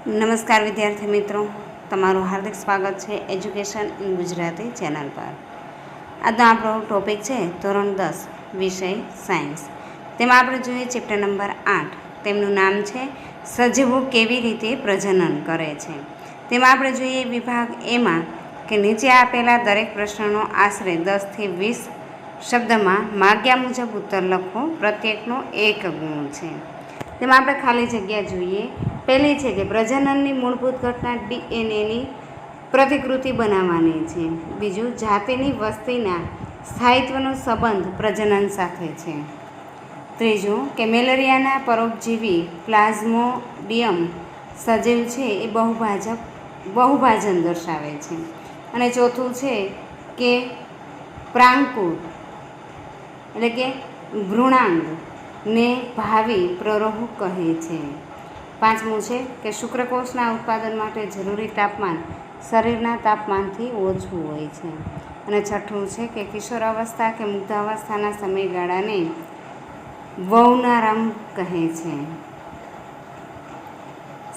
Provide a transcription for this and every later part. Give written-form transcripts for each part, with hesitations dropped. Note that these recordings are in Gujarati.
નમસ્કાર વિદ્યાર્થી મિત્રો, તમારું હાર્દિક સ્વાગત છે એજ્યુકેશન ઇન ગુજરાતી ચેનલ પર. આજનો આપણો ટોપિક છે ધોરણ 10 વિષય સાયન્સ. તેમાં આપણે જોઈએ ચેપ્ટર નંબર 8. તેમનું નામ છે સજીવો કેવી રીતે પ્રજનન કરે છે. તેમાં આપણે જોઈએ વિભાગ એમાં કે નીચે આપેલા દરેક પ્રશ્નનો આશરે 10થી 20 શબ્દમાં માગ્યા મુજબ ઉત્તર લખો. પ્રત્યેકનો 1 ગુણ છે. તેમાં આપણે ખાલી જગ્યા જોઈએ. પહેલી છે કે પ્રજનનની મૂળભૂત ઘટના ડીએનએની પ્રતિકૃતિ બનાવવાની છે. બીજું, જાતિની વસ્તીના સ્થાયિત્વનો સંબંધ પ્રજનન સાથે છે. ત્રીજું કે મેલેરિયાના પરોપજીવી પ્લાઝ્મોડિયમ સજીવ છે એ બહુભાજન દર્શાવે છે. અને ચોથું છે કે પ્રાંકુર એટલે કે ભ્રૂણાંગને ભાવિ પ્રરોહ કહે છે. પાંચમું છે કે શુક્રકોષના ઉત્પાદન માટે જરૂરી તાપમાન શરીરના તાપમાનથી ઓછું હોય છે. અને છઠ્ઠું છે કે કિશોરાવસ્થા કે મુગ્ધાવસ્થાના સમયગાળાને વૌનારંભ કહે છે.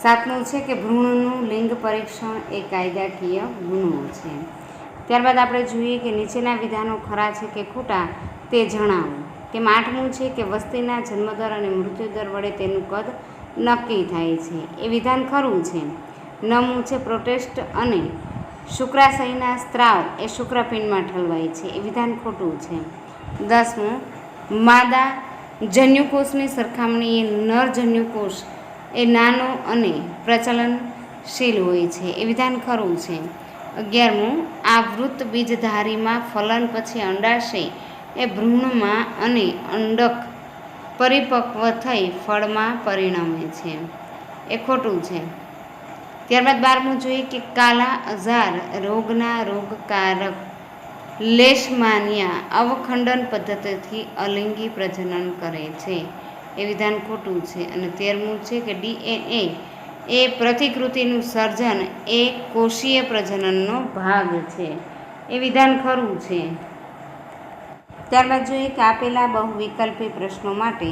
સાતમું છે કે ભ્રૂણનું લિંગ પરીક્ષણ એ કાયદાકીય ગુનો છે. ત્યારબાદ આપણે જોઈએ કે નીચેના વિધાનો ખરા છે કે ખોટા તે જણાવો. તેમાં આઠમું છે કે વસ્તીના જન્મદર અને મૃત્યુદર વડે તેનું કદ નક્કી થાય છે. એ વિધાન ખરું છે. નવમું છે પ્રોટેસ્ટ અને શુક્રાશયના સ્ત્રાવ એ શુક્રપિંડમાં ઠલવાય છે. એ વિધાન ખોટું છે. 10મું, માદા જન્યુકોષની સરખામણીએ નર જન્યુકોષ એ નાનો અને પ્રચલનશીલ હોય છે. એ વિધાન ખરું છે. 11મું, આ વૃત્ત બીજધારીમાં ફલન પછી અંડાશય એ ભ્રૂણમાં અને અંડક પરિપક્વ થઈ ફળમાં પરિણમે છે. એ ખોટું છે. ત્યારબાદ 12મું જોઈએ કે કાલા અઝાર રોગના રોગકારક લેશમાનિયા અવખંડન પદ્ધતિથી અલિંગી પ્રજનન કરે છે. એ વિધાન ખોટું છે. અને 13મું છે કે ડીએનએ એ પ્રતિકૃતિનું સર્જન એ કોષીય પ્રજનનનો ભાગ છે. એ વિધાન ખરું છે. ત્યારબાદ જોઈએ કે આપેલા બહુવિકલ્પી પ્રશ્નો માટે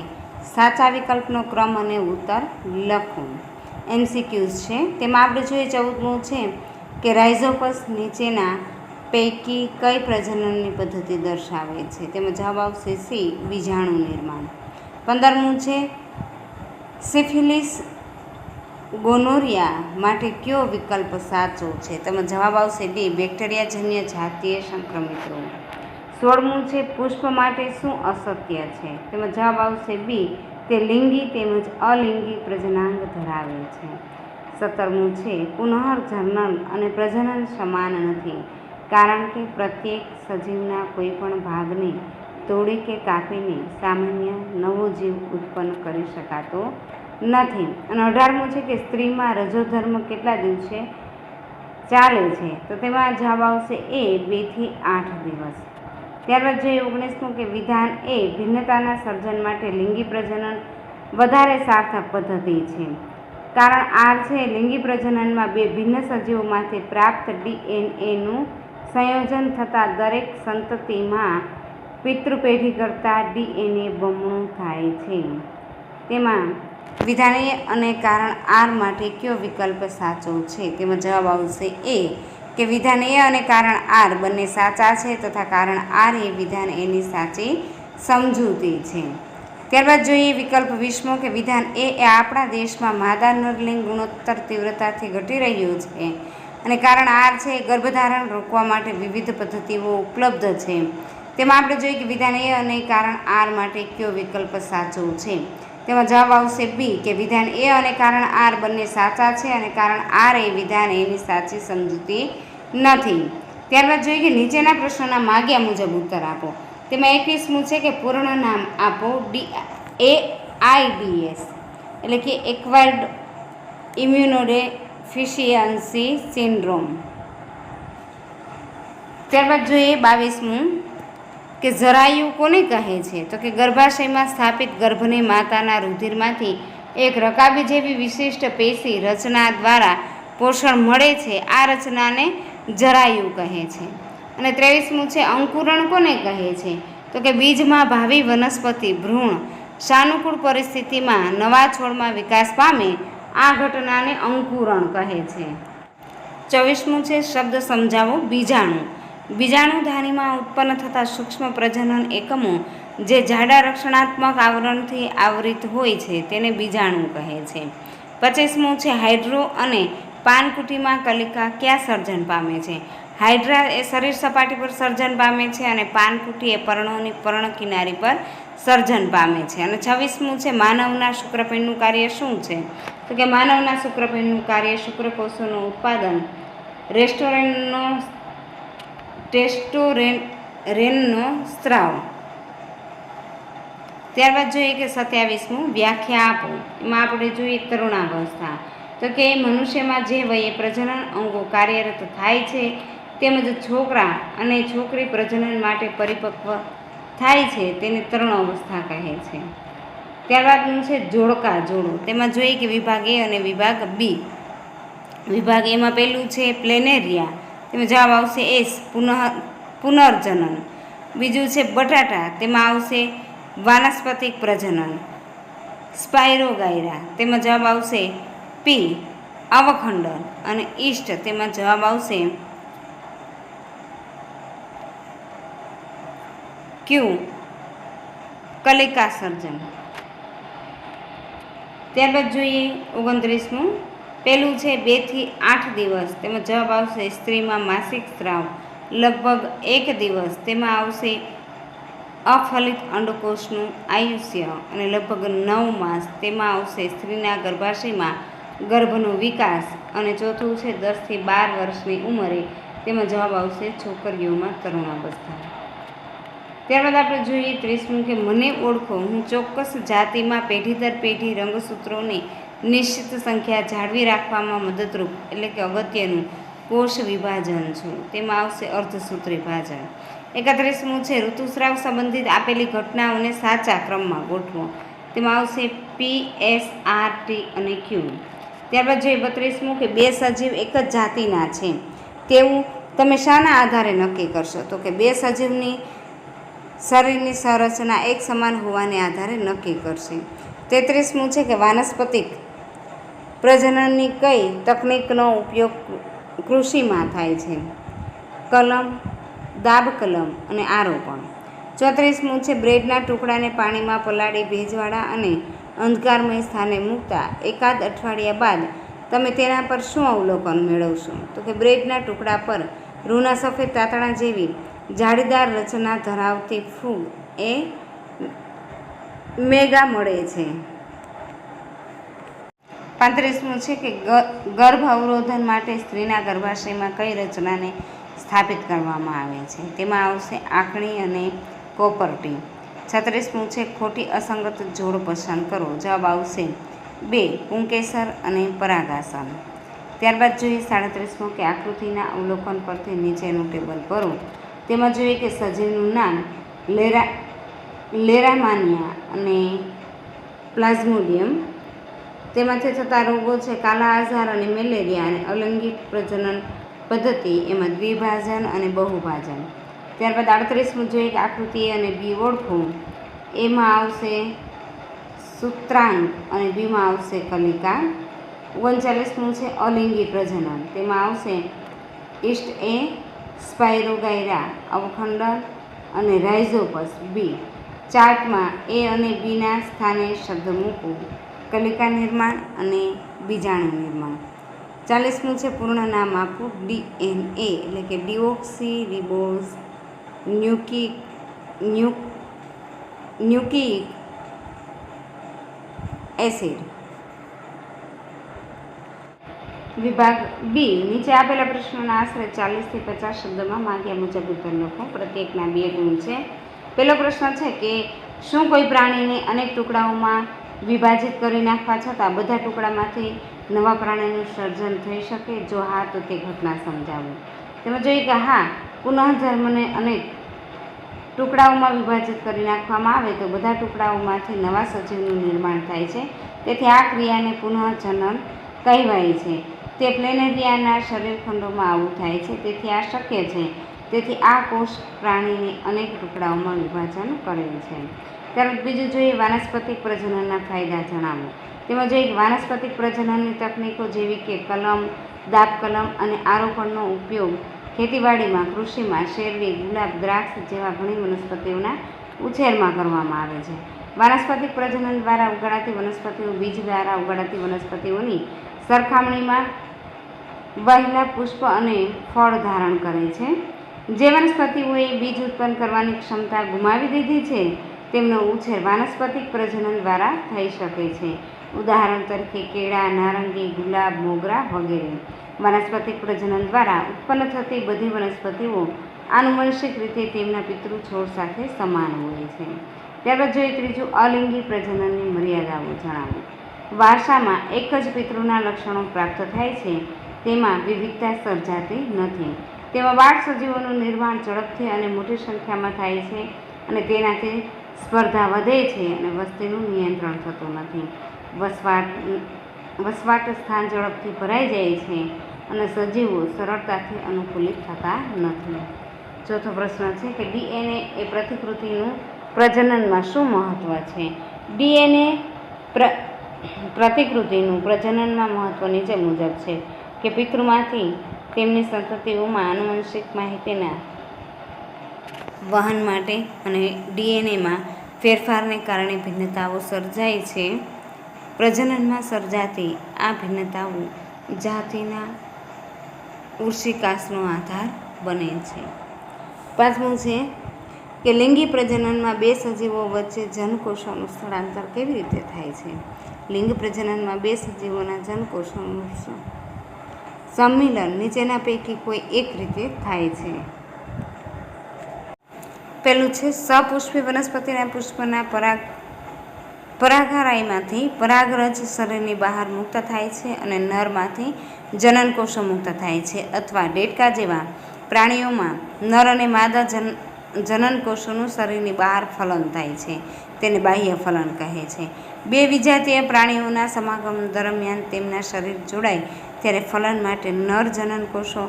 સાચા વિકલ્પનો ક્રમ અને ઉત્તર લખો. એમસીક્યુઝ છે. તેમાં આપણે જોઈએ 14મું છે કે રાઇઝોપસ નીચેના પૈકી કઈ પ્રજનનની પદ્ધતિ દર્શાવે છે. તેમાં જવાબ આવશે સી, બીજાણુ નિર્માણ. 15મું છે સિફિલિસ ગોનોરિયા માટે કયો વિકલ્પ સાચો છે. તેમાં જવાબ આવશે ડી, બેક્ટેરિયાજન્ય જાતીય સંક્રમિત રોગ. 16મું છે પુષ્પ માટે શું અસત્ય છે. તેમાં જવાબ આવશે બી, તે લિંગી તેમજ અલિંગી પ્રજનાંગ ધરાવે છે. 17મું છે પુનઃજનન અને પ્રજનન સમાન નથી, કારણ કે પ્રત્યેક સજીવના કોઈપણ ભાગને તોડી કે કાપીને સામાન્ય નવો જીવ ઉત્પન્ન કરી શકાતો નથી. અને 18મું છે કે સ્ત્રીમાં રજોધર્મ કેટલા દિવસે ચાલે છે. તો તેમાં જવાબ આવશે એ, 2 થી 8 દિવસ. ત્યારબાદ જોઈએ 19મું કે વિધાન એ ભિન્નતાના સર્જન માટે લિંગી પ્રજનન વધારે સાર્થક પદ્ધતિ છે. કારણ આર છે લિંગી પ્રજનનમાં બે ભિન્ન સજીવોમાંથી પ્રાપ્ત ડીએનએનું સંયોજન થતાં દરેક સંતતિમાં પિતૃપેઢી કરતાં ડીએનએ બમણું થાય છે. તેમાં વિધાન એ અને કારણ આર માટે કયો વિકલ્પ સાચો છે. તેમાં જવાબ આવશે એ, કે વિધાન એ અને કારણ આર બંને સાચા છે તથા કારણ આર એ વિધાન એની સાચી સમજૂતી છે. ત્યારબાદ જોઈએ વિકલ્પ 20મો કે વિધાન એ આપણા દેશમાં માદા નરલિંગ ગુણોત્તર તીવ્રતાથી ઘટી રહ્યું છે અને કારણ આર છે ગર્ભધારણ રોકવા માટે વિવિધ પદ્ધતિઓ ઉપલબ્ધ છે. તેમાં આપણે જોઈએ કે વિધાન એ અને કારણ આર માટે કયો વિકલ્પ સાચો છે. તેમાં જવાબ આવશે બી, કે વિધાન એ અને કારણ આર બંને સાચા છે અને કારણ આર એ વિધાન એની સાચી સમજૂતી નથી. ત્યારબાદ જોઈએ કે નીચેના પ્રશ્નોના માગ્યા મુજબ ઉત્તર આપો. તેમાં 21મું છે કે પૂર્ણ નામ આપો. AIDS એટલે કે એક્વાયર્ડ ઇમ્યુનોડેફિશિયન્સી સિન્ડ્રોમ. ત્યારબાદ જોઈએ 22મું કે જરાયુ કોને કહે છે. તો કે ગર્ભાશયમાં સ્થાપિત ગર્ભની માતાના રુધિરમાંથી એક રકાબી જેવી વિશિષ્ટ પેશી રચના દ્વારા પોષણ મળે છે. આ રચનાને જરાયુ કહે છે. અને 23મું છે અંકુરણ કોને કહે છે. તો કે બીજમાં ભાવિ વનસ્પતિ ભ્રૂણ સાનુકૂળ પરિસ્થિતિમાં નવા છોડમાં વિકાસ પામે આ ઘટનાને અંકુરણ કહે છે. 24મું છે શબ્દ સમજાવો. બીજાણુ. બીજાણુધાનીમાં ઉત્પન્ન થતા સૂક્ષ્મ પ્રજનન એકમો જે જાડા રક્ષણાત્મક આવરણથી આવરિત હોય છે તેને બીજાણુ કહે છે. 25મું છે હાઇડ્રો અને પાનકુટીમાં કલિકા ક્યાં સર્જન પામે છે? હાઇડ્રા એ શરીર સપાટી પર સર્જન પામે છે અને પાનકુટી એ પર્ણોની પર્ણ કિનારી પર સર્જન પામે છે. અને 26મું છે માનવના શુક્રપિંડનું કાર્ય શું છે? તો કે માનવના શુક્રપિંડનું કાર્ય શુક્રકોષોનું ઉત્પાદન, ટેસ્ટોરેનનો સ્ત્રાવ. ત્યારબાદ જોઈએ કે 27મું વ્યાખ્યા આપો. એમાં આપણે જોઈએ તરુણાવસ્થા. તો કે મનુષ્યમાં જે વયે પ્રજનન અંગો કાર્યરત થાય છે તેમજ છોકરા અને છોકરી પ્રજનન માટે પરિપક્વ થાય છે તેને તરુણ અવસ્થા કહે છે. ત્યારબાદનું છે જોડકા જોડો. તેમાં જોઈએ કે વિભાગ એ અને વિભાગ બી. વિભાગ એમાં પહેલું છે પ્લેનેરિયા. તેમાં જવાબ આવશે એસ પુનર્જનન. બીજું છે બટાટા. તેમાં આવશે વાનસ્પતિક પ્રજનન. સ્પાઇરોગાયરા. તેમાં જવાબ આવશે પી અવખંડન. અને ઈસ્ટ. તેમાં જવાબ આવશે ક્યુ કલિકા સર્જન. ત્યારબાદ જોઈએ 29મું. પહેલું છે 2 થી 8 દિવસ. તેમાં જવાબ આવશે સ્ત્રીમાં માસિક સ્રાવ લગભગ 1 દિવસ. તેમાં આવશે અફલિત અંડકોષનું આયુષ્ય અને લગભગ 9 માસ. તેમાં આવશે સ્ત્રીના ગર્ભાશયમાં ગર્ભનો વિકાસ. અને ચોથું છે 10 થી 12 વર્ષની ઉંમરે. તેમાં જવાબ આવશે છોકરીઓમાં તરુણાવસ્થા. ત્યારબાદ આપણે જોઈએ 30મું કે મને ઓળખો. હું ચોક્કસ જાતિમાં પેઢી દર પેઢી રંગસૂત્રોની નિશ્ચિત સંખ્યા જાળવી રાખવામાં મદદરૂપ એટલે કે અગત્યનું કોષ વિભાજન છું. તેમાં આવશે અર્ધસૂત્ર વિભાજન. 31મું છે ઋતુસ્રાવ સંબંધિત આપેલી ઘટનાઓને સાચા ક્રમમાં ગોઠવો. તેમાં આવશે પી, એસ, આર, ટી અને ક્યુ. ત્યારબાદ જોઈએ 32મું કે 2 સજીવ એક જ જાતિના છે તેવું તમે શાના આધારે નક્કી કરશો? તો કે 2 સજીવની શરીરની સંરચના એક સમાન હોવાને આધારે નક્કી કરશે. 33મું છે કે વાનસ્પતિક પ્રજનનની કઈ તકનિકનો ઉપયોગ કૃષિમાં થાય છે? કલમ, દાબ કલમ અને આરોપણ. 34મું છે બ્રેડના ટુકડાને પાણીમાં પલાળી ભેજવાળા અને અંધકારમય સ્થાને મૂકતા એકાદ અઠવાડિયા બાદ તમે તેના પર શું અવલોકન મેળવશો? તો કે બ્રેડના ટુકડા પર રૂના સફેદ તાતણા જેવી જાળીદાર રચના ધરાવતી ફૂગ એ મેગા મળે છે. 35મું છે કે ગર્ભ અવરોધન માટે સ્ત્રીના ગર્ભાશયમાં કઈ રચનાને સ્થાપિત કરવામાં આવે છે? તેમાં આવશે આંકણી અને કોપરટી. 36મું છે ખોટી અસંગત જોડ પસંદ કરો. જવાબ આવશે 2 પુંકેસર અને પરાગાસન. ત્યારબાદ જોઈએ 37મું કે આકૃતિના અવલોકન પરથી નીચેનું ટેબલ ભરો. તેમાં જોઈએ કે સજીવનું નામ લેરામાનિયા અને પ્લાઝ્મોડિયમ. તેમાંથી થતા રોગો છે કાલા આઝાર અને મેલેરિયા. અને અલિંગિક પ્રજનન પદ્ધતિ એમાં દ્વિભાજન અને બહુભાજન. ત્યારબાદ 38મું જોઈએ કે આકૃતિ અને બી ઓળખો. એમાં આવશે સૂત્રાંક અને બીમાં આવશે કલિકા. 39મું છે અલિંગી પ્રજનન. તેમાં આવશે ઈસ્ટ એ, સ્પાઇરોગાયરા અવખંડન અને રાઇઝોપસ બી. ચાર્ટમાં એ અને બીના સ્થાને શબ્દ મૂકવું. કલિકા નિર્માણ અને બીજાણુ નિર્માણ. 40મું છે પૂર્ણ નામ આપવું. DNA એટલે કે ડીઓક્સી રિબોઝ ન્યુક્લિક એસિડ. વિભાગ બી. નીચે આપેલા પ્રશ્નોના આશરે 40 થી 50 શબ્દોમાં માંગ્યા મુજબ ઉત્તર લખો. પ્રત્યેકના 2 ગુણ છે. પહેલો પ્રશ્ન છે કે શું કોઈ પ્રાણીને અનેક ટુકડાઓમાં વિભાજિત કરી નાખવા છતાં બધા ટુકડામાંથી નવા પ્રાણીનું સર્જન થઈ શકે? જો હા તો તે ઘટના સમજાવો. તેમાં જોઈએ કે હા, પુનઃજન્મને અનેક ટુકડાઓમાં વિભાજિત કરી નાખવામાં આવે તો બધા ટુકડાઓમાંથી નવા સજીવનું નિર્માણ થાય છે. તેથી આ ક્રિયાને પુનઃજનન કહેવાય છે. તે પ્લેનેરિયાના શરીરખંડોમાં આવું થાય છે. તેથી આ શક્ય છે. તેથી આ કોષ પ્રાણીને અનેક ટુકડાઓમાં વિભાજન કરે છે. ત્યારબાદ બીજું જોઈએ વાનસ્પતિક પ્રજનનના ફાયદા જણાવો. તેમાં જોઈએ કે વાનસ્પતિક પ્રજનનની તકનીકો જેવી કે કલમ, દાબ કલમ અને આરોપણનો ઉપયોગ ખેતીવાડીમાં, કૃષિમાં, શેરડી, ગુલાબ, દ્રાક્ષ જેવા ઘણી વનસ્પતિઓના ઉછેરમાં કરવામાં આવે છે. વાનસ્પતિક પ્રજનન દ્વારા ઉગાડાતી વનસ્પતિઓ બીજ દ્વારા ઉગાડાતી વનસ્પતિઓની સરખામણીમાં વહેલા પુષ્પ અને ફળ ધારણ કરે છે. જે વનસ્પતિઓએ બીજ ઉત્પન્ન કરવાની ક્ષમતા ગુમાવી દીધી છે તેમનો ઉછેર વાનસ્પતિક પ્રજનન દ્વારા થઈ શકે છે. ઉદાહરણ તરીકે કેળા, નારંગી, ગુલાબ, મોગરા વગેરે. વાનસ્પતિક પ્રજનન દ્વારા ઉત્પન્ન થતી બધી વનસ્પતિઓ આનુવંશિક રીતે તેમના પિતૃ છોડ સાથે સમાન હોય છે. ત્યારબાદ જોઈએ ત્રીજું, અલિંગી પ્રજનનની મર્યાદાઓ જણાવો. વારસામાં એક જ પિતૃના લક્ષણો પ્રાપ્ત થાય છે તેમાં વિવિધતા સર્જાતી નથી. તેમાં બાળ સજીવોનું નિર્માણ ઝડપથી અને મોટી સંખ્યામાં થાય છે અને તેનાથી સ્પર્ધા વધે છે અને વસ્તીનું નિયંત્રણ થતું નથી. વસવાટ સ્થાન ઝડપથી ભરાઈ જાય છે અને સજીવો સરળતાથી અનુકૂલિત થતા નથી. ચોથો પ્રશ્ન છે કે ડીએનએ એ પ્રતિકૃતિનું પ્રજનનમાં શું મહત્ત્વ છે? ડીએનએ પ્રતિકૃતિનું પ્રજનનમાં મહત્ત્વ નીચે મુજબ છે કે પિતૃમાંથી તેમની સંતતિઓમાં આનુવંશિક માહિતીના વહન માટે અને ડીએનએમાં ફેરફારને કારણે ભિન્નતાઓ સર્જાય છે. પ્રજનનમાં સર્જાતી આ ભિન્નતાઓ જાતિના ઉર્ષિકાસનો આધાર બને છે. પાંચમું છે કે લિંગી પ્રજનનમાં બે સજીવો વચ્ચે જનકોષોનું સ્થળાંતર કેવી રીતે થાય છે? લિંગ પ્રજનનમાં બે સજીવોના જનકોષોનું સંમિલન નીચેના પૈકી કોઈ એક રીતે થાય છે. પહેલું છે સપુષ્પી વનસ્પતિના પુષ્પના પરાગારાઈમાંથી પરાગરજ શરીરની બહાર મુક્ત થાય છે અને નરમાંથી જનનકોષો મુક્ત થાય છે. અથવા દેડકા જેવા પ્રાણીઓમાં નર અને માદા જનનકોષોનું શરીરની બહાર ફલન થાય છે. તેને બાહ્ય ફલન કહે છે. બે વિજાતીય પ્રાણીઓના સમાગમ દરમિયાન તેમના શરીર જોડાય ત્યારે ફલન માટે નર જનનકોષો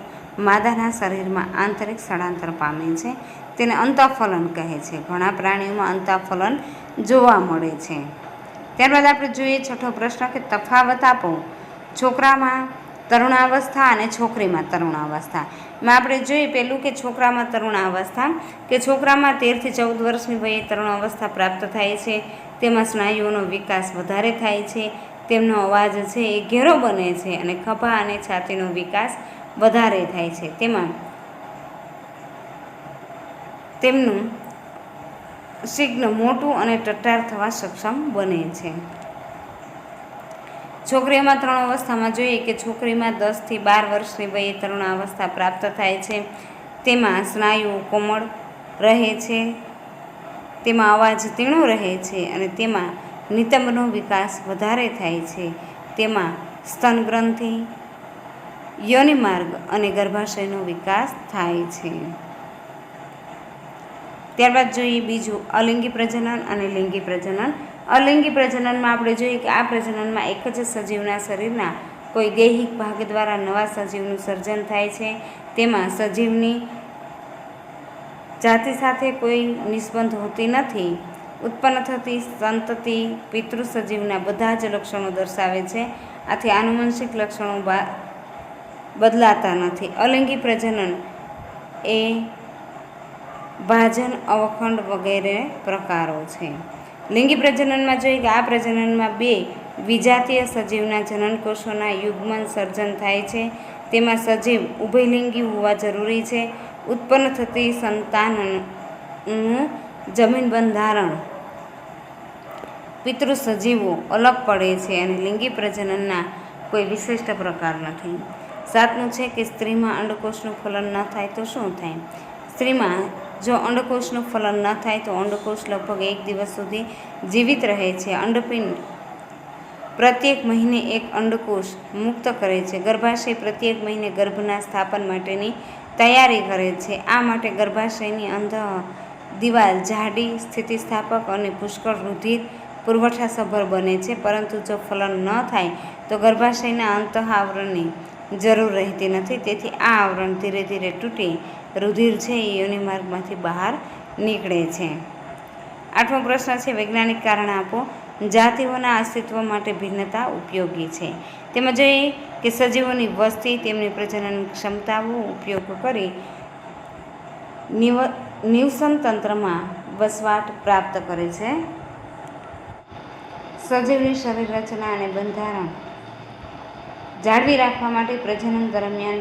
માદાના શરીરમાં આંતરિક સ્થળાંતર પામે છે. તેને અંતઃફલન કહે છે. ઘણા પ્રાણીઓમાં અંતઃફલન જોવા મળે છે. ત્યારબાદ આપણે જોઈએ છઠ્ઠો પ્રશ્ન કે તફાવત આપો. છોકરામાં તરુણાવસ્થા અને છોકરીમાં તરુણાવસ્થા. એમાં આપણે જોઈએ પહેલું કે છોકરામાં તરુણાવસ્થા કે છોકરામાં 13 થી 14 વર્ષની વયે તરુણાવસ્થા પ્રાપ્ત થાય છે. તેમાં સ્નાયુઓનો વિકાસ વધારે થાય છે. તેમનો અવાજ છે એ ઘેરો બને છે અને ખભા અને છાતીનો વિકાસ વધારે થાય છે. તેમનું શિગ્ન મોટું અને ટટ્ટાર થવા સક્ષમ બને છે. છોકરીઓમાં તરુણાવસ્થામાં જોઈએ કે છોકરીમાં 10 થી 12 વર્ષની વયે તરુણાવસ્થા પ્રાપ્ત થાય છે. તેમાં સ્નાયુઓ કોમળ રહે છે, તેમાં અવાજ તીણો રહે છે અને તેમાં નિતંબનો વિકાસ વધારે થાય છે. તેમાં સ્તનગ્રંથિ, યોનિમાર્ગ અને ગર્ભાશયનો વિકાસ થાય છે. ત્યારબાદ જોઈએ બીજું અલિંગી પ્રજનન અને લિંગી પ્રજનન. અલિંગી પ્રજનનમાં આપણે જોઈએ કે આ પ્રજનનમાં એક જ સજીવના શરીરના કોઈ દૈહિક ભાગ દ્વારા નવા સજીવનું સર્જન થાય છે. તેમાં સજીવની જાતિ સાથે કોઈ નિસ્બંધ હોતી નથી. ઉત્પન્ન થતી સંતતિ પિતૃ સજીવના બધા જ લક્ષણો દર્શાવે છે. આથી આનુવંશિક લક્ષણો બદલાતા નથી. અલિંગી પ્રજનન એ ભાજન, અવખંડ વગેરે પ્રકારો છે. લિંગી પ્રજનનમાં જોઈએ કે આ પ્રજનનમાં બે વિજાતીય સજીવના જનનકોષોના યુગ્મન સર્જન થાય છે. તેમાં સજીવ ઉભયલિંગી હોવા જરૂરી છે. ઉત્પન્ન થતી સંતાનનું જમીન બંધારણ પિતૃ સજીવો અલગ પડે છે અને લિંગી પ્રજનનના કોઈ વિશિષ્ટ પ્રકાર નથી. સાતમું છે કે સ્ત્રીમાં અંડકોષનું ફલન ન થાય તો શું થાય? સ્ત્રીમાં જો અંડકોષનું ફલન ન થાય તો અંડકોષ લગભગ 1 દિવસ સુધી જીવિત રહે છે. અંડપિંડ પ્રત્યેક મહિને એક અંડકોષ મુક્ત કરે છે. ગર્ભાશય પ્રત્યેક મહિને ગર્ભના સ્થાપન માટેની તૈયારી કરે છે. આ માટે ગર્ભાશયની અંતઃ દિવાલ જાડી, સ્થિતિસ્થાપક અને પુષ્કળ રુધિર પુરવઠાસભર બને છે. પરંતુ જો ફલન ન થાય તો ગર્ભાશયના અંતઃ આવરણની જરૂર રહેતી નથી. તેથી આ આવરણ ધીરે ધીરે તૂટી રુધિર છે એ યોનિમાર્ગમાંથી બહાર નીકળે છે. 8મો પ્રશ્ન છે વૈજ્ઞાનિક કારણ આપો. જાતિઓના અસ્તિત્વ માટે ભિન્નતા ઉપયોગી છે. તેમાં જોઈએ કે સજીવોની વસ્તી તેમની પ્રજનન ક્ષમતાઓ ઉપયોગ કરી નિવસન તંત્રમાં વસવાટ પ્રાપ્ત કરે છે. સજીવની શરીર રચના અને બંધારણ જાળવી રાખવા માટે પ્રજનન દરમિયાન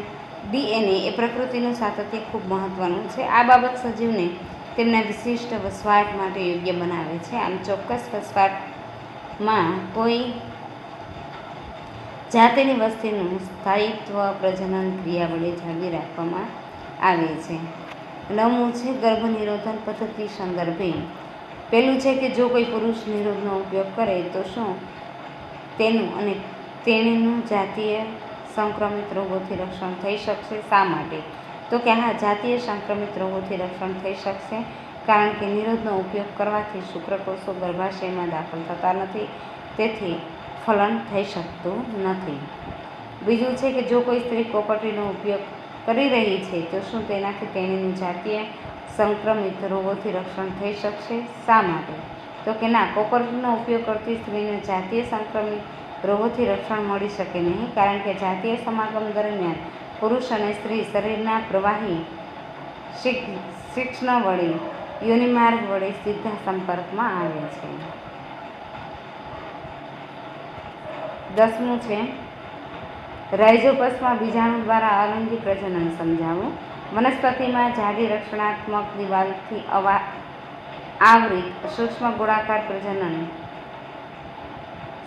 DNA એ પ્રકૃતિનું સાતત્ય ખૂબ મહત્વનું છે. આ બાબત સજીવને તેમના વિશિષ્ટ વસવાટ માટે યોગ્ય બનાવે છે. આમ ચોક્કસ વસવાટમાં કોઈ જાતિની વસ્તીનું સ્થાયિત્વ પ્રજનન ક્રિયા વડે જાળવી રાખવામાં આવે છે. 9મું છે ગર્ભ નિરોધન પદ્ધતિ સંદર્ભે. પહેલું છે કે જો કોઈ પુરુષ નિરોધનો ઉપયોગ કરે તો શું તેનું અને તેણીનું જાતીય સંક્રમિત રોગોથી રક્ષણ થઈ શકશે? શા માટે? તો કે હા, જાતીય સંક્રમિત રોગોથી રક્ષણ થઈ શકશે, કારણ કે નિરોધનો ઉપયોગ કરવાથી શુક્રકોષો ગર્ભાશયમાં દાખલ થતા નથી, તેથી ફલન થઈ શકતું નથી. બીજું છે કે જો કોઈ સ્ત્રી કોપરટીનો ઉપયોગ કરી રહી છે તો શું તેનાથી તેણીનું જાતીય સંક્રમિત રોગોથી રક્ષણ થઈ શકશે? શા માટે? તો કે ના, કોપરટીનો ઉપયોગ કરતી સ્ત્રીને જાતીય સંક્રમિત રોગોથી રક્ષણ મળી શકે નહીં, કારણ કે જાતીય સમાગમ દરમિયાન પુરુષ અને સ્ત્રી શરીરના પ્રવાહી શિશ્ન વડે યોનિમાર્ગ વડે સીધા સંપર્કમાં આવે છે. 10મું છે રાઇઝોપસમાં બીજાણુ દ્વારા અલિંગી પ્રજનન સમજાવો. વનસ્પતિમાં જાડી રક્ષણાત્મક દિવાલથી આવરિત સૂક્ષ્મ ગોળાકાર પ્રજનન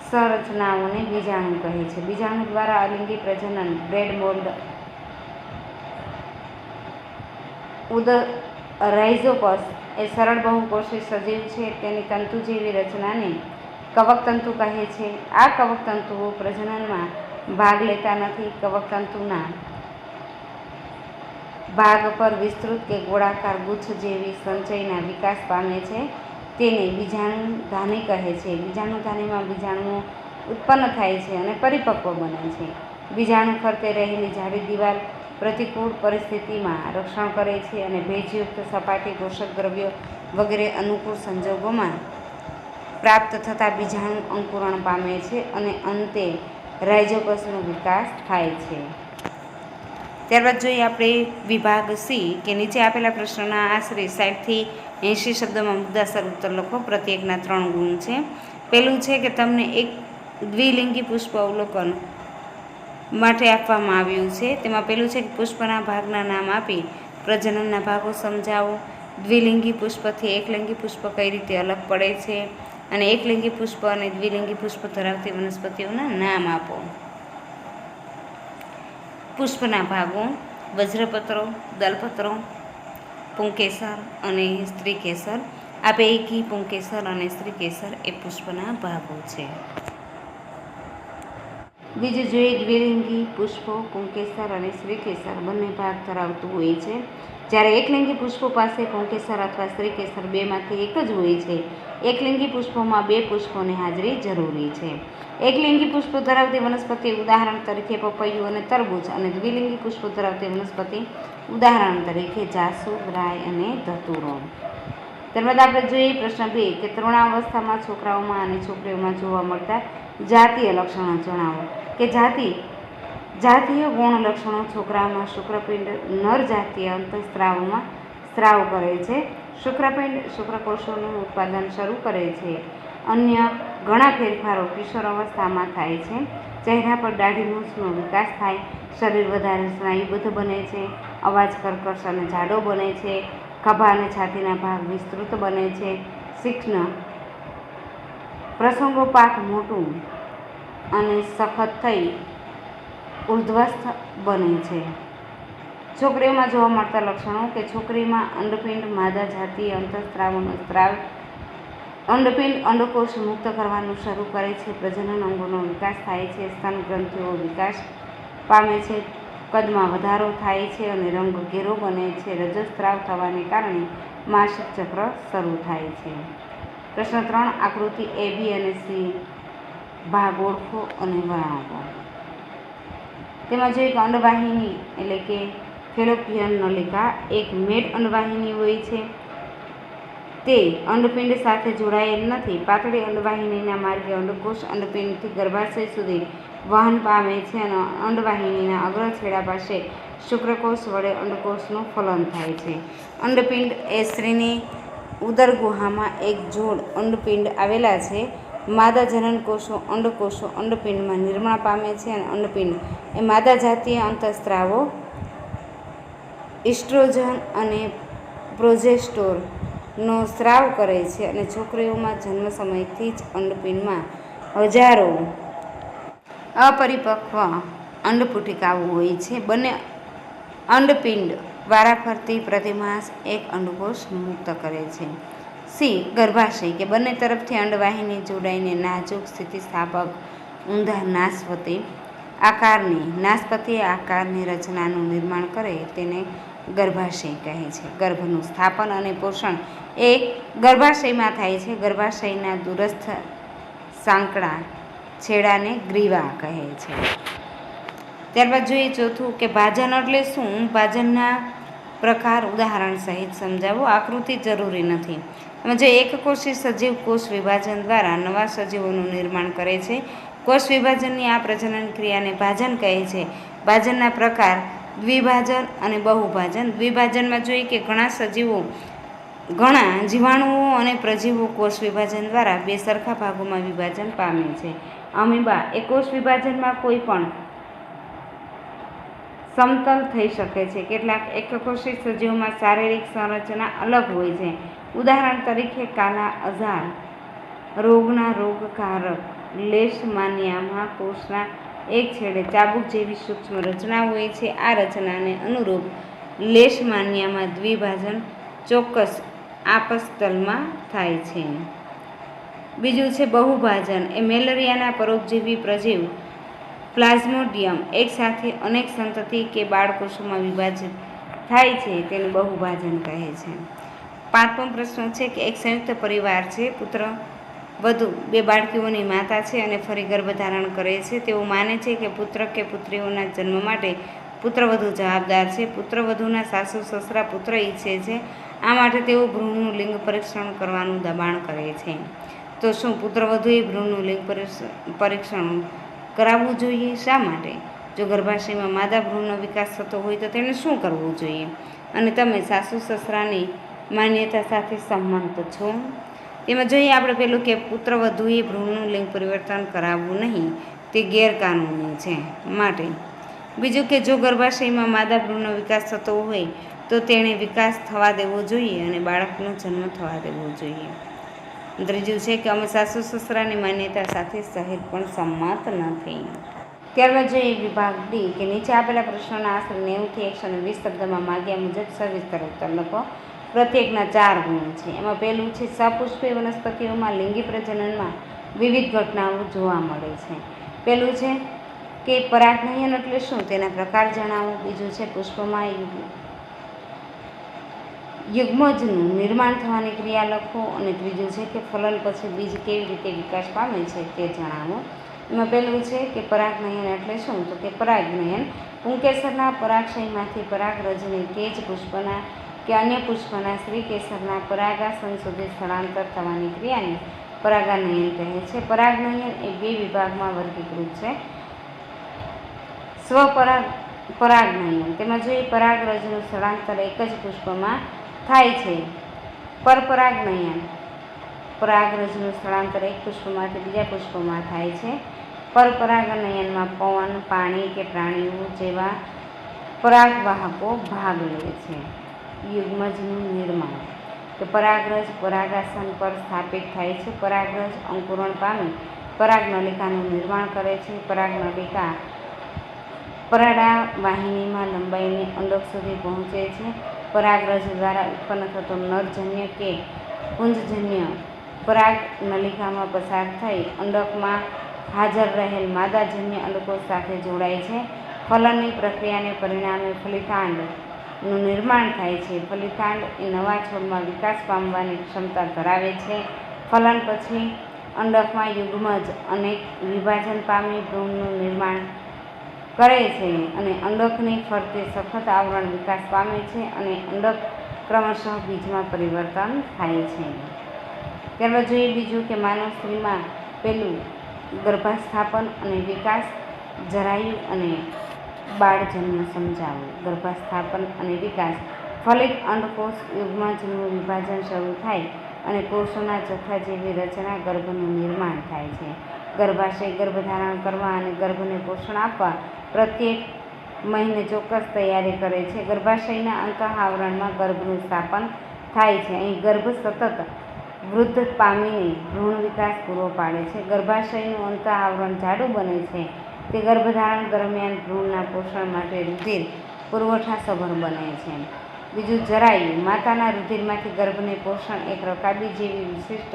સંરચનાઓને બીજાણુ કહે છે. બીજાણુ દ્વારા અલિંગી પ્રજનન બ્રેડ મોલ્ડ રાઇઝોપસ એ સરળ બહુકોષી સજીવ છે. તેની તંતુ જેવી રચનાને કવકતંતુ કહે છે. આ કવકતંતુઓ પ્રજનનમાં ભાગ લેતા નથી. કવકતંતુના ભાગ પર વિસ્તૃત કે ગોળાકાર ગુચ્છ જેવી સંચયના વિકાસ પામે છે. તેને બીજાણુધાની કહે છે. બીજાણુધાનીમાં બીજાણુઓ ઉત્પન્ન થાય છે અને પરિપક્વ બને છે. બીજાણુ ફરતે રહેલી જાડી દિવાલ પ્રતિકૂળ પરિસ્થિતિમાં રક્ષણ કરે છે અને ભેજયુક્ત સપાટી, પોષક દ્રવ્યો વગેરે અનુકૂળ સંજોગોમાં પ્રાપ્ત થતાં બીજાણુ અંકુરણ પામે છે અને અંતે રાઇઝોપસનો વિકાસ થાય છે. ત્યારબાદ જોઈએ આપણે વિભાગ સી કે નીચે આપેલા પ્રશ્નના આશરે 60 થી 80 શબ્દોમાં મુદ્દાસર ઉત્તર લખો. પ્રત્યેકના 3 ગુણ છે. પહેલું છે કે તમને એક દ્વિલિંગી પુષ્પ અવલોકન માટે આપવામાં આવ્યું છે. તેમાં પહેલું છે કે પુષ્પના ભાગના નામ આપી પ્રજનનના ભાગો સમજાવો. દ્વિલિંગી પુષ્પથી એકલિંગી પુષ્પ કઈ રીતે અલગ પડે છે અને એકલિંગી પુષ્પ અને દ્વિલિંગી પુષ્પ ધરાવતી વનસ્પતિઓના નામ આપો. પુષ્પના ભાગો વજ્રપત્રો, દલપત્રો, પુંકેસર અને સ્ત્રીકેસર. આ પૈકી પુંકેસર અને સ્ત્રીકેસર એ પુષ્પના ભાગો છે. બીજું જોઈએ દ્વિલિંગી પુષ્પો પુંકેસર અને સ્ત્રીકેસર બંને ભાગ ધરાવતું હોય છે, જ્યારે એકલિંગી પુષ્પો પાસે પુંકેસર અથવા સ્ત્રીકેસર બેમાંથી એક જ હોય છે. એકલિંગી પુષ્પોમાં 2 પુષ્પોની હાજરી જરૂરી છે. એકલિંગી પુષ્પો ધરાવતી વનસ્પતિ ઉદાહરણ તરીકે પપૈયું અને તરબૂચ, અને દ્વિલિંગી પુષ્પો ધરાવતી વનસ્પતિ ઉદાહરણ તરીકે જાસૂદ, રાઈ અને ધતુરો. ત્યારબાદ આપણે જોઈએ પ્રશ્ન 2 કે તરુણાવસ્થામાં છોકરાઓમાં અને છોકરીઓમાં જોવા મળતા જાતીય લક્ષણો જણાવો. કે જાતીય ગૌણ લક્ષણો છોકરાઓમાં શુક્રપિંડ નર જાતીય અંતઃસ્ત્રાવોમાં સ્ત્રાવ કરે છે. શુક્રપિંડ શુક્રકોષોનું ઉત્પાદન શરૂ કરે છે. અન્ય ઘણા ફેરફારો કિશોર અવસ્થામાં થાય છે. ચહેરા પર દાઢી મૂછનો વિકાસ થાય. શરીર વધારે સ્નાયુબદ્ધ બને છે. અવાજ કર્કશ અને જાડો બને છે. ખભા અને છાતીના ભાગ વિસ્તૃત બને છે. શિશ્ન પ્રસંગોપાત મોટું અને સખત થઈ ઉર્ધ્વસ્થ બને છે. છોકરીઓમાં જોવા મળતા લક્ષણો કે છોકરીમાં અંડપિંડ માદા જાતીય અંતઃસ્ત્રાવોનો સ્ત્રાવ અંડપિંડ અંડકોષ મુક્ત કરવાનું શરૂ કરે છે. પ્રજનન અંગોનો વિકાસ થાય છે. સ્તન ગ્રંથિઓ વિકાસ પામે છે. કદમાં વધારો થાય છે અને રંગ ઘેરો બને છે. રજસ્ત્રાવ થવાને કારણે માસિક ચક્ર શરૂ થાય છે. પ્રશ્ન 3 આકૃતિ A, B અને C ભાગ ઓળખો અને વર્ણવો. તેમાં જોઈએ કે અંડવાહિની એટલે કે ફેલોપિયન નલિકા એક મેડ અંડવાહિની હોય છે. તે અંડપિંડ સાથે જોડાયેલ નથી. પાતળી અંડવાહિનીના માર્ગે અંડકોષ અંડપિંડથી ગર્ભાશય સુધી વહન પામે છે અને અંડવાહિનીના અગ્ર છેડા પાસે શુક્રકોષ વડે અંડકોષનું ફલન થાય છે. અંડપિંડ એ સ્ત્રીની ઉદર ગુહામાં એક જોડ અંડપિંડ આવેલા છે. માદા જનનકોષો અંડકોષો અંડપિંડમાં નિર્માણ પામે છે અને અંડપિંડ એ માદા જાતીય અંતઃસ્ત્રાવો ઇસ્ટ્રોજન અને પ્રોજેસ્ટેરોનનો સ્રાવ કરે છે અને છોકરીઓમાં જન્મ સમયથી જ અંડપિંડમાં હજારો અપરિપક્વ અંડપુટિકાઓ હોય છે. બંને અંડપિંડ વારાફરતી પ્રતિમાસ એક અંડકોષ મુક્ત કરે છે. સી. ગર્ભાશય કે બંને તરફથી અંડવાહિની જોડાઈને નાજુક સ્થિતિસ્થાપક ઊંધા નાસપતિ આકારની રચનાનું નિર્માણ કરે તેને ગર્ભાશય કહે છે. ગર્ભનું સ્થાપન અને પોષણ એ ગર્ભાશયમાં થાય છે. ગર્ભાશયના દૂરસ્થ સાંકડા છેડાને ગ્રીવા કહે છે. ત્યારબાદ જોઈએ ચોથું કે ભાજન એટલે શું? ભાજનના પ્રકાર ઉદાહરણ સહિત સમજાવો. આકૃતિ જરૂરી નથી. એમાં જો એકકોષી સજીવ કોષ વિભાજન દ્વારા નવા સજીવોનું નિર્માણ કરે છે. કોષ વિભાજનની આ પ્રજનન ક્રિયાને ભાજન કહે છે. ભાજનના પ્રકાર દ્વિભાજન અને બહુભાજન. દ્વિભાજનમાં જોઈએ કે ઘણા જીવાણુઓ અને પ્રજીવો કોષ વિભાજન દ્વારા બે સરખા ભાગોમાં વિભાજન પામે છે. અમીબા એ કોષ વિભાજનમાં કોઈ પણ સમતલ થઈ શકે છે. કેટલાક એકકોષી સજીવોમાં શારીરિક સંરચના અલગ હોય છે. ઉદાહરણ તરીકે કાલા અઝાર રોગના રોગકારક લેશમાનિયામાં કોષના એક છેડે ચાબુક જેવી સૂક્ષ્મ રચના હોય છે. આ રચનાને અનુરૂપ લેશમાનિયામાં દ્વિભાજન ચોક્કસ આપસ્તલમાં થાય છે. બીજું છે બહુભાજન એ મેલેરિયાના પરોપજીવી પ્રજીવ પ્લાઝ્મોડિયમ એકસાથે અનેક સંતતિ કે બાળકોષોમાં વિભાજિત થાય છે તેને બહુભાજન કહે છે. પાંચમો પ્રશ્ન છે કે એક સંયુક્ત પરિવાર છે. પુત્ર વધુ બે બાળકીઓની માતા છે અને ફરી ગર્ભધારણ કરે છે. તેઓ માને છે કે પુત્ર કે પુત્રીઓના જન્મ માટે પુત્રવધુ જવાબદાર છે. પુત્રવધુના સાસુ સસરા પુત્ર ઈચ્છે છે. આ માટે તેઓ ભ્રૂણનું લિંગ પરીક્ષણ કરવાનું દબાણ કરે છે. તો શું પુત્રવધુએ ભ્રૂણનું લિંગ પરીક્ષણ કરાવવું જોઈએ? શા માટે? જો ગર્ભાશયમાં માદા ભ્રૂણનો વિકાસ થતો હોય તો તેણે શું કરવું જોઈએ? અને તમે સાસુ સસરાની માન્યતા સાથે સંમત છો? તેમાં જોઈએ આપણે પેલું કે પુત્રવધુએ ભ્રૂણનું લિંગ પરિવર્તન કરાવવું નહીં, તે ગેરકાનૂની છે માટે. બીજું કે જો ગર્ભાશયમાં માદા ભ્રૂણનો વિકાસ થતો હોય તો તેણે વિકાસ થવા દેવો જોઈએ અને બાળકનો જન્મ થવા દેવો જોઈએ. ત્રીજું છે કે અમે સાસુ સસરાની માન્યતા સાથે સહેજ પણ સંમત નથી. ત્યારબાદ જોઈએ વિભાગ ડી કે નીચે આપેલા પ્રશ્નોના આશરે 90 થી 120 શબ્દમાં માગ્યા મુજબ સવિસ્તર ઉત્તર લખો. પ્રત્યેકના 4 ગુણ છે. એમાં પહેલું છે સપુષ્પી વનસ્પતિઓમાં લિંગી પ્રજનનમાં વિવિધ ઘટનાઓ જોવા મળે છે. પહેલું છે કે પરાગનયન એટલે શું? તેના પ્રકાર જણાવો. બીજું છે પુષ્પમાં યુગ્મજનું નિર્માણ થવાની ક્રિયા લખો. અને ત્રીજું છે કે ફલન પછી બીજ કેવી રીતે વિકાસ પામે છે તે જણાવો. એમાં પહેલું છે કે પરાગનયન એટલે શું? તો કે પરાગનયન પુંકેસરના પરાગશયમાંથી પરાગરજની તેજ પુષ્પના કે અન્ય પુષ્પના શ્રીકેસરના પરાગાસન સુધી સ્થળાંતર થવાની ક્રિયાને પરાગનયન કહે છે. પરાગનયન એ 2 વિભાગમાં વર્ગીકૃત છે. પરાગનયન તેમાં જોઈએ પરાગરજનું સ્થળાંતર એક જ પુષ્પમાં થાય છે. પરપરાગનયન પરાગરજનું સ્થળાંતર એક પુષ્પમાંથી બીજા પુષ્પમાં થાય છે. પરપરાગનયનમાં પવન, પાણી કે પ્રાણીઓ જેવા પરાગવાહકો ભાગ લે છે. યુગ્મજનું નિર્માણ તો પરાગરજ પરાગાસન પર સ્થાપિત થાય છે. પરાગરજ અંકુરણ પામી પરાગનલિકાનું નિર્માણ કરે છે. પરાગનલિકા પરાડા વાહિનીમાં લંબાઈને અંડક સુધી પહોંચે છે. પરાગરજ દ્વારા ઉત્પન્ન થતો નરજન્ય કે પુંજજન્ય પરાગ નલિકામાં પસાર થઈ અંડકમાં હાજર રહેલ માદાજન્ય અંડકોષ સાથે જોડાય છે. ફલનની પ્રક્રિયાને પરિણામે ફલિતાંડનું નિર્માણ થાય છે. ફલિતાંડ એ નવા છોડમાં વિકાસ પામવાની ક્ષમતા ધરાવે છે. ફલન પછી અંડકમાં યુગ્મજ અનેક વિભાજન પામી ભ્રૂણનું નિર્માણ કરે છે અને અંડકની ફરતે સખત આવરણ વિકાસ પામે છે અને અંડક ક્રમશઃ બીજમાં પરિવર્તન થાય છે. ત્યારબાદ જોઈએ બીજું કે માનવ સ્ત્રીમાં પેલું ગર્ભાસ્થાપન અને વિકાસ, જરાયુ અને બાળજન્મ સમજાવો. ગર્ભાસ્થાપન અને વિકાસ. ફલિત અંડકોષ યુગ્મજનું વિભાજન શરૂ થાય અને કોષોના જથ્થા જેવી રચના ગર્ભનું નિર્માણ થાય છે. ગર્ભાશય ગર્ભધારણ કરવા અને ગર્ભને પોષણ આપવા પ્રત્યેક મહિને ચોક્કસ તૈયારી કરે છે. ગર્ભાશયના અંતઃઆવરણમાં ગર્ભનું સ્થાપન થાય છે. અહીં ગર્ભ સતત વૃદ્ધ પામીને ભ્રૂણ વિકાસ પૂરો પાડે છે. ગર્ભાશયનું અંતઃઆવરણ જાડું બને છે તે ગર્ભધારણ દરમિયાન ભ્રૂણના પોષણ માટે રુધિર પુરવઠાસભર બને છે. બીજું જરાયુ. માતાના રુધિરમાંથી ગર્ભને પોષણ એક રકાબી જેવી વિશિષ્ટ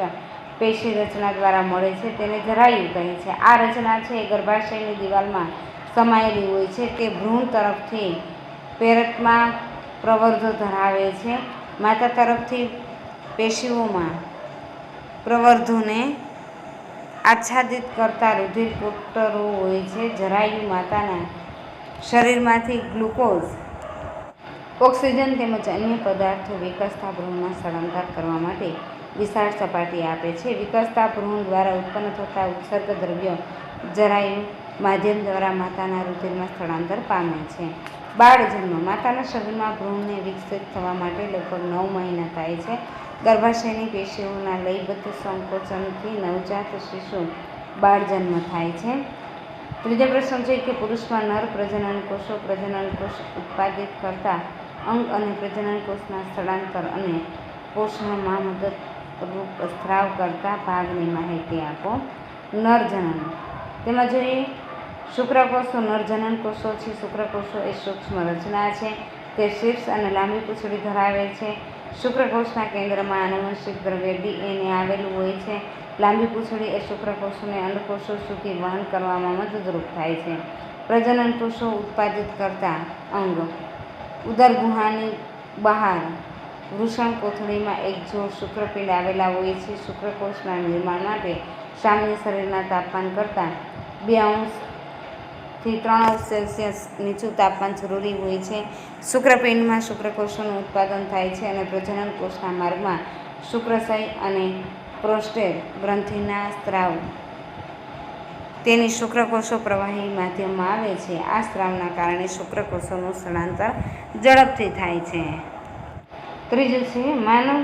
પેશી રચના દ્વારા મળે છે, તેને જરાયુ કહે છે. આ રચના છે એ ગર્ભાશયની દિવાલમાં સમાયેલી હોય છે. તે ભ્રૂણ તરફથી પેરકમાં પ્રવર્ધો ધરાવે છે. માતા તરફથી પેશીઓમાં પ્રવર્ધોને આચ્છાદિત કરતા રુધિરકોટરો હોય છે. જરાયુ માતાના શરીરમાંથી ગ્લુકોઝ, ઓક્સિજન તેમજ અન્ય પદાર્થો વિકસતા ભ્રૂણમાં સ્થળાંતર કરવા માટે વિશાળ સપાટી આપે છે. વિકસતા ભ્રૂણ દ્વારા ઉત્પન્ન થતા ઉત્સર્ગ દ્રવ્યો જરાયુ માધ્યમ દ્વારા માતાના રુધિરમાં સ્થળાંતર પામે છે. બાળજન્મ. માતાના શરીરમાં ભ્રૂણને વિકસિત થવા માટે લગભગ 9 મહિના થાય છે. ગર્ભાશયની પેશીઓના લયબદ્ધ સંકોચનથી નવજાત શિશુ બાળજન્મ થાય છે. ત્રીજો પ્રશ્ન છે કે પુરુષમાં નર પ્રજનનકોષો પ્રજનનકોષ ઉત્પાદિત કરતા અંગ અને પ્રજનનકોષના સ્થળાંતર અને પોષણમાં મદદરૂપ સ્ત્રાવ કરતા ભાગની માહિતી આપો. નરજનન. તેમાં જોઈએ શુક્રકોષો નરજનન કોષો છે. શુક્રકોષો એ સૂક્ષ્મ રચના છે. તે શીર્ષ અને લાંબી પૂંછડી ધરાવે છે. શુક્રકોષના કેન્દ્રમાં આનુવંશિક દ્રવ્ય DNA આવેલું હોય છે. લાંબી પૂંછડી એ શુક્રકોષોને અંડકોષો સુધી વહન કરવામાં મદદરૂપ થાય છે. પ્રજનન કોષો ઉત્પાદિત કરતા અંગ. ઉદર ગુહાની બહાર વૃષણ કોથળીમાં એક જોડ શુક્રપિંડ આવેલા હોય છે. શુક્રકોષના નિર્માણ માટે સામાન્ય શરીરના તાપમાન કરતાં 2 થી 3 °C નીચું તાપમાન જરૂરી હોય છે. શુક્રપિંડમાં શુક્રકોષોનું ઉત્પાદન થાય છે અને પ્રજનન કોષના માર્ગમાં શુક્રાશય અને પ્રોસ્ટેટ ગ્રંથિના સ્ત્રાવ તેની શુક્રકોષો પ્રવાહી માધ્યમમાં આવે છે. આ સ્ત્રાવના કારણે શુક્રકોષોનું સ્થળાંતર ઝડપથી થાય છે. ત્રીજું છે માનવ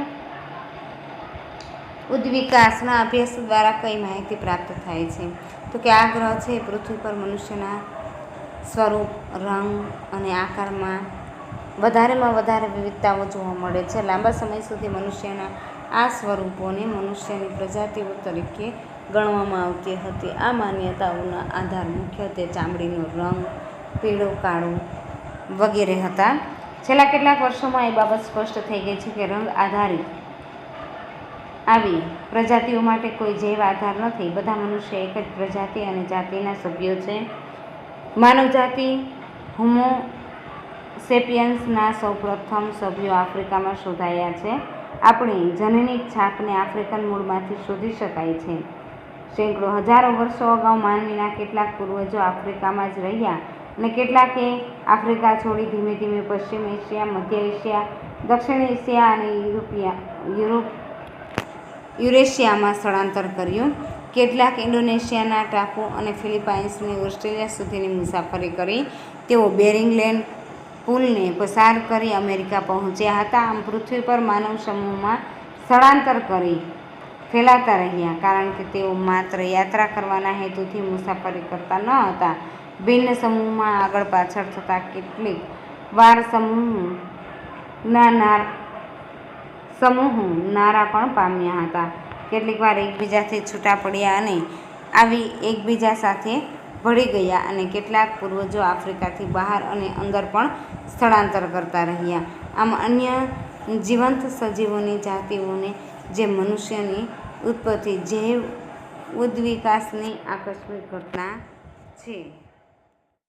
ઉદ્વિકાસના અભ્યાસ દ્વારા કઈ માહિતી પ્રાપ્ત થાય છે? તો કે આ ગ્રહ છે પૃથ્વી પર મનુષ્યના સ્વરૂપ, રંગ અને આકારમાં વધારેમાં વધારે વિવિધતાઓ જોવા મળે છે. લાંબા સમય સુધી મનુષ્યના આ સ્વરૂપોને મનુષ્યની પ્રજાતિઓ તરીકે ગણવામાં આવતી હતી. આ માન્યતાઓના આધાર મુખ્યત્વે ચામડીનો રંગ, પીળો, કાળો વગેરે હતા. છેલ્લા કેટલાક વર્ષોમાં એ બાબત સ્પષ્ટ થઈ ગઈ છે કે રંગ આધારિત આવી પ્રજાતિઓ માટે કોઈ જૈવ આધાર નથી. બધા મનુષ્ય એક જ પ્રજાતિ અને જાતિના સભ્યો છે. માનવજાતિ હોમો સેપિયન્સના સૌપ્રથમ સભ્યો આફ્રિકામાં શોધાયા છે. આપણી જનનિક છાપને આફ્રિકન મૂળમાંથી શોધી શકાય છે. સેંકડો હજારો વર્ષો અગાઉ માનવીના કેટલાક પૂર્વજો આફ્રિકામાં જ રહ્યા અને કેટલાકે આફ્રિકા છોડી ધીમે ધીમે પશ્ચિમ એશિયા, મધ્ય એશિયા, દક્ષિણ એશિયા અને યુરેશિયામાં સ્થળાંતર કર્યું. કેટલાક ઇન્ડોનેશિયાના ટાપુ અને ફિલિપાઇન્સની ઓસ્ટ્રેલિયા સુધીની મુસાફરી કરી. તેઓ બેરિંગ લેન્ડ પુલને પસાર કરી અમેરિકા પહોંચ્યા હતા. આમ પૃથ્વી પર માનવ સમૂહમાં સ્થળાંતર કરી ફેલાતા રહ્યા, કારણ કે તેઓ માત્ર યાત્રા કરવાના હેતુથી મુસાફરી કરતા ન હતા. ભિન્ન સમૂહમાં આગળ પાછળ થતાં કેટલીક વાર સમૂહો નારા પણ પામ્યા હતા. કેટલીક વાર એકબીજાથી છૂટા પડ્યા અને આવી એકબીજા સાથે ભળી ગયા અને કેટલાક પૂર્વજો આફ્રિકાથી બહાર અને અંદર પણ સ્થળાંતર કરતા રહ્યા. આમ અન્ય જીવંત સજીવોની જાતિઓને જે મનુષ્યની ઉત્પત્તિ જૈવ ઉદ્વિકાસની આકસ્મિક ઘટના છે.